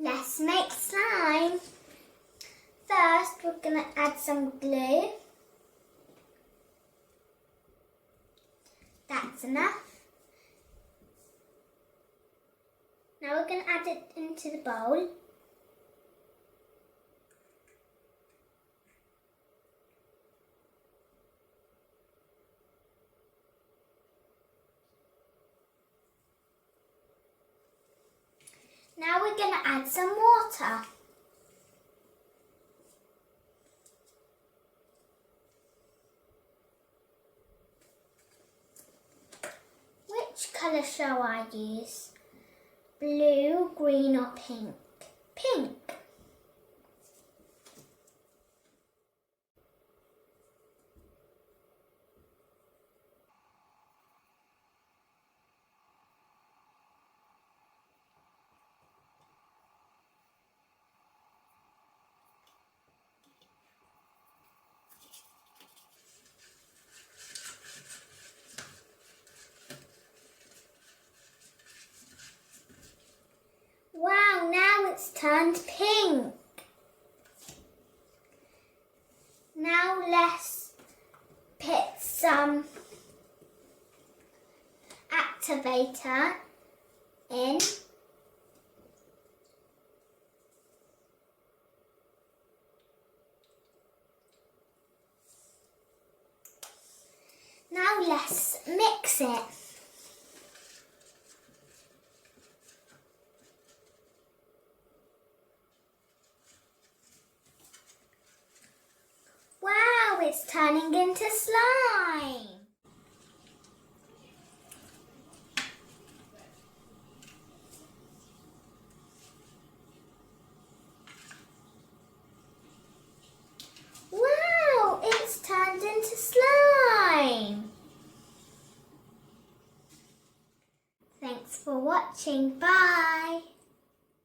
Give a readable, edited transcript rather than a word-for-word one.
Let's make slime. First, we're going to add some glue. That's enough. Now we're going to add it into the bowl. Now we're going to add some water. Which colour shall I use? Blue, green or pink? Pink. Wow, now it's turned pink. Now let's put some activator in. Now let's mix it. Wow, it's turning into slime. Wow, it's turned into slime. Thanks for watching. Bye.